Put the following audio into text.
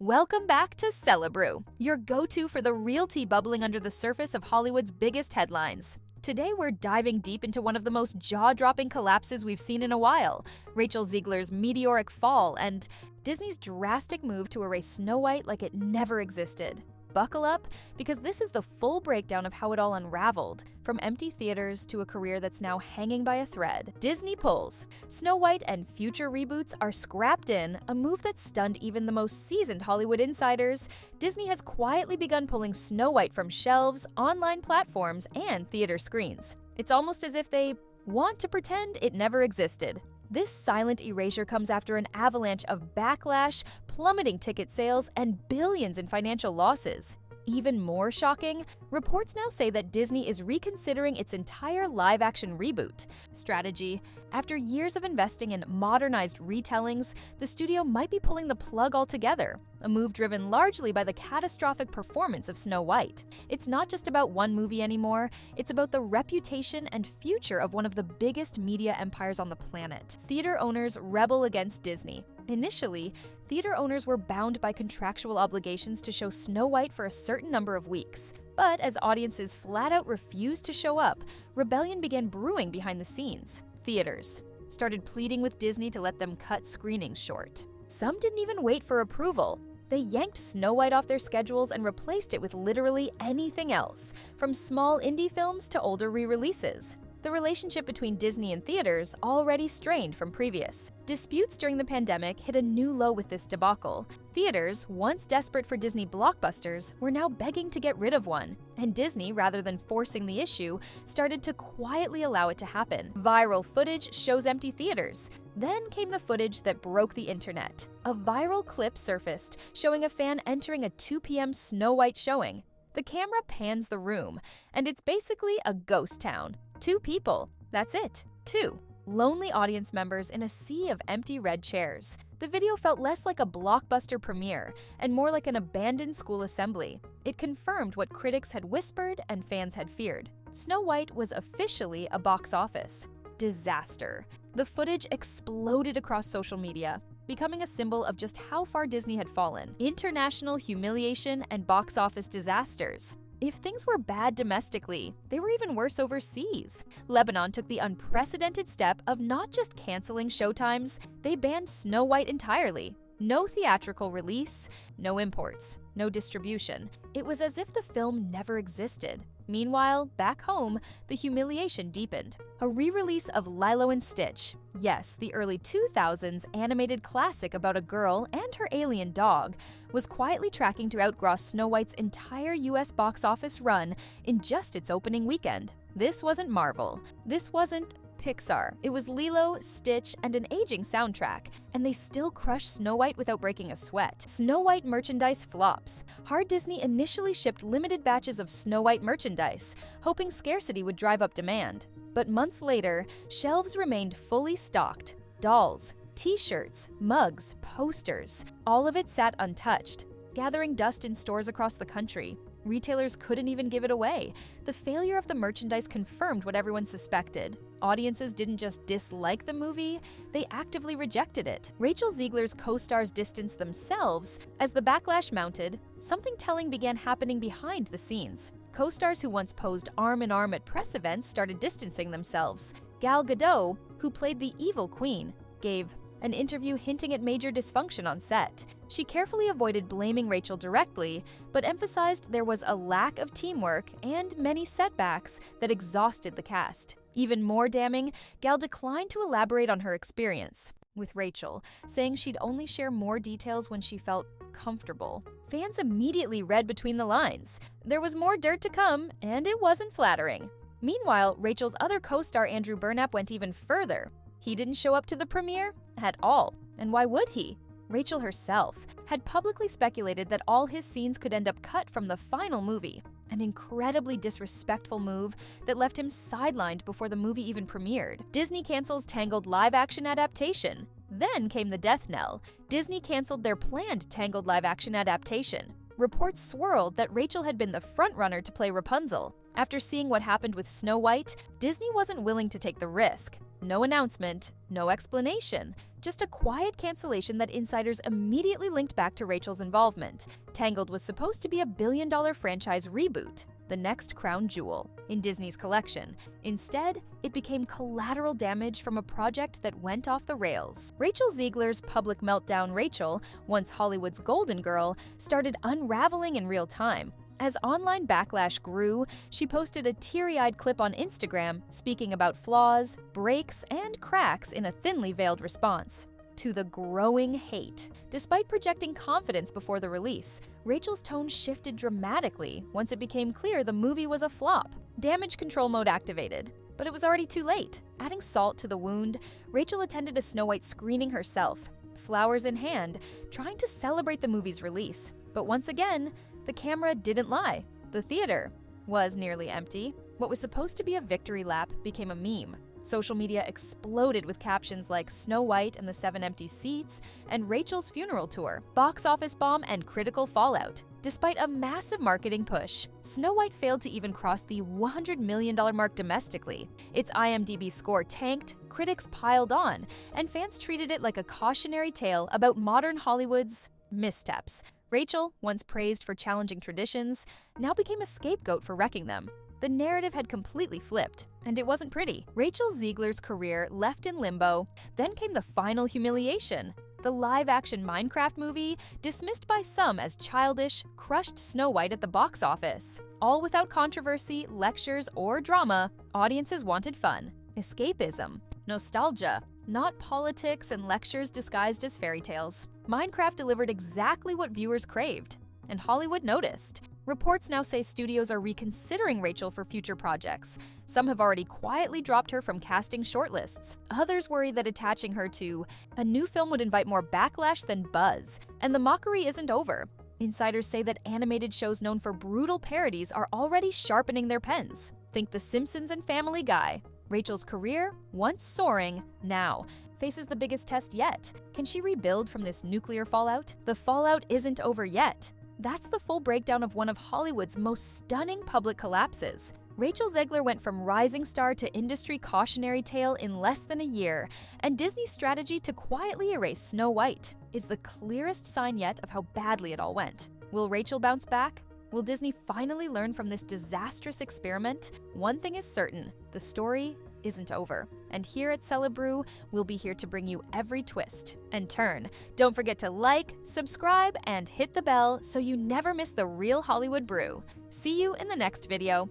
Welcome back to Celebrew, your go-to for the real tea bubbling under the surface of Hollywood's biggest headlines. Today we're diving deep into one of the most jaw-dropping collapses we've seen in a while, Rachel Zegler's meteoric fall and Disney's drastic move to erase Snow White like it never existed. Buckle up, because this is the full breakdown of how it all unraveled, from empty theaters to a career that's now hanging by a thread. Disney pulls. Snow White and future reboots are scrapped in, a move that stunned even the most seasoned Hollywood insiders. Disney has quietly begun pulling Snow White from shelves, online platforms, and theater screens. It's almost as if they want to pretend it never existed. This silent erasure comes after an avalanche of backlash, plummeting ticket sales, and billions in financial losses. Even more shocking, reports now say that Disney is reconsidering its entire live-action reboot strategy. After years of investing in modernized retellings, the studio might be pulling the plug altogether, a move driven largely by the catastrophic performance of Snow White. It's not just about one movie anymore, it's about the reputation and future of one of the biggest media empires on the planet. Theater owners rebel against Disney. Initially, theater owners were bound by contractual obligations to show Snow White for a certain number of weeks. But as audiences flat out refused to show up, rebellion began brewing behind the scenes. Theaters started pleading with Disney to let them cut screenings short. Some didn't even wait for approval. They yanked Snow White off their schedules and replaced it with literally anything else, from small indie films to older re-releases. The relationship between Disney and theaters already strained from previous. Disputes during the pandemic hit a new low with this debacle. Theaters, once desperate for Disney blockbusters, were now begging to get rid of one. And Disney, rather than forcing the issue, started to quietly allow it to happen. Viral footage shows empty theaters. Then came the footage that broke the internet. A viral clip surfaced, showing a fan entering a 2 p.m. Snow White showing. The camera pans the room, and it's basically a ghost town. 2 people. That's it. 2. Lonely audience members in a sea of empty red chairs. The video felt less like a blockbuster premiere and more like an abandoned school assembly. It confirmed what critics had whispered and fans had feared. Snow White was officially a box office disaster. The footage exploded across social media, becoming a symbol of just how far Disney had fallen. International humiliation and box office disasters. If things were bad domestically, they were even worse overseas. Lebanon took the unprecedented step of not just canceling showtimes, they banned Snow White entirely. No theatrical release, no imports, no distribution. It was as if the film never existed. Meanwhile, back home, the humiliation deepened. A re-release of Lilo and Stitch, yes, the early 2000s animated classic about a girl and her alien dog, was quietly tracking to outgross Snow White's entire US box office run in just its opening weekend. This wasn't Marvel. This wasn't Pixar. It was Lilo, Stitch, and an aging soundtrack, and they still crushed Snow White without breaking a sweat. Snow White merchandise flops. Hard Disney initially shipped limited batches of Snow White merchandise, hoping scarcity would drive up demand. But months later, shelves remained fully stocked. Dolls, t-shirts, mugs, posters. All of it sat untouched, gathering dust in stores across the country. Retailers couldn't even give it away. The failure of the merchandise confirmed what everyone suspected. Audiences didn't just dislike the movie, they actively rejected it. Rachel Zegler's co-stars distanced themselves. As the backlash mounted, something telling began happening behind the scenes. Co-stars who once posed arm in arm at press events started distancing themselves. Gal Gadot, who played the evil queen, gave an interview hinting at major dysfunction on set. She carefully avoided blaming Rachel directly, but emphasized there was a lack of teamwork and many setbacks that exhausted the cast. Even more damning, Gal declined to elaborate on her experience with Rachel, saying she'd only share more details when she felt comfortable. Fans immediately read between the lines. There was more dirt to come, and it wasn't flattering. Meanwhile, Rachel's other co-star Andrew Burnap went even further. He didn't show up to the premiere at all, and why would he? Rachel herself had publicly speculated that all his scenes could end up cut from the final movie, an incredibly disrespectful move that left him sidelined before the movie even premiered. Disney cancels Tangled live-action adaptation. Then came the death knell. Disney canceled their planned Tangled live-action adaptation. Reports swirled that Rachel had been the frontrunner to play Rapunzel. After seeing what happened with Snow White, Disney wasn't willing to take the risk. No announcement, no explanation, just a quiet cancellation that insiders immediately linked back to Rachel's involvement. Tangled was supposed to be a billion-dollar franchise reboot, the next crown jewel in Disney's collection. Instead, it became collateral damage from a project that went off the rails. Rachel Zegler's public meltdown Rachel, once Hollywood's golden girl, started unraveling in real time. As online backlash grew, she posted a teary-eyed clip on Instagram speaking about flaws, breaks, and cracks in a thinly veiled response to the growing hate. Despite projecting confidence before the release, Rachel's tone shifted dramatically once it became clear the movie was a flop. Damage control mode activated, but it was already too late. Adding salt to the wound, Rachel attended a Snow White screening herself, flowers in hand, trying to celebrate the movie's release. But once again, the camera didn't lie. The theater was nearly empty. What was supposed to be a victory lap became a meme. Social media exploded with captions like "Snow White and the 7 empty seats" and "Rachel's funeral tour," "box office bomb," and "critical fallout." Despite a massive marketing push, Snow White failed to even cross the $100 million mark domestically. Its IMDb score tanked, critics piled on, and fans treated it like a cautionary tale about modern Hollywood's missteps. Rachel, once praised for challenging traditions, now became a scapegoat for wrecking them. The narrative had completely flipped, and it wasn't pretty. Rachel Zegler's career left in limbo. Then came the final humiliation. The live-action Minecraft movie, dismissed by some as childish, crushed Snow White at the box office. All without controversy, lectures, or drama, audiences wanted fun, escapism, nostalgia, not politics and lectures disguised as fairy tales. Minecraft delivered exactly what viewers craved, and Hollywood noticed. Reports now say studios are reconsidering Rachel for future projects. Some have already quietly dropped her from casting shortlists. Others worry that attaching her to a new film would invite more backlash than buzz. And the mockery isn't over. Insiders say that animated shows known for brutal parodies are already sharpening their pens. Think The Simpsons and Family Guy. Rachel's career, once soaring, now faces the biggest test yet. Can she rebuild from this nuclear fallout? The fallout isn't over yet. That's the full breakdown of one of Hollywood's most stunning public collapses. Rachel Zegler went from rising star to industry cautionary tale in less than a year, and Disney's strategy to quietly erase Snow White is the clearest sign yet of how badly it all went. Will Rachel bounce back? Will Disney finally learn from this disastrous experiment? One thing is certain, the story isn't over. And here at Celebrew, we'll be here to bring you every twist and turn. Don't forget to like, subscribe, and hit the bell so you never miss the real Hollywood brew. See you in the next video.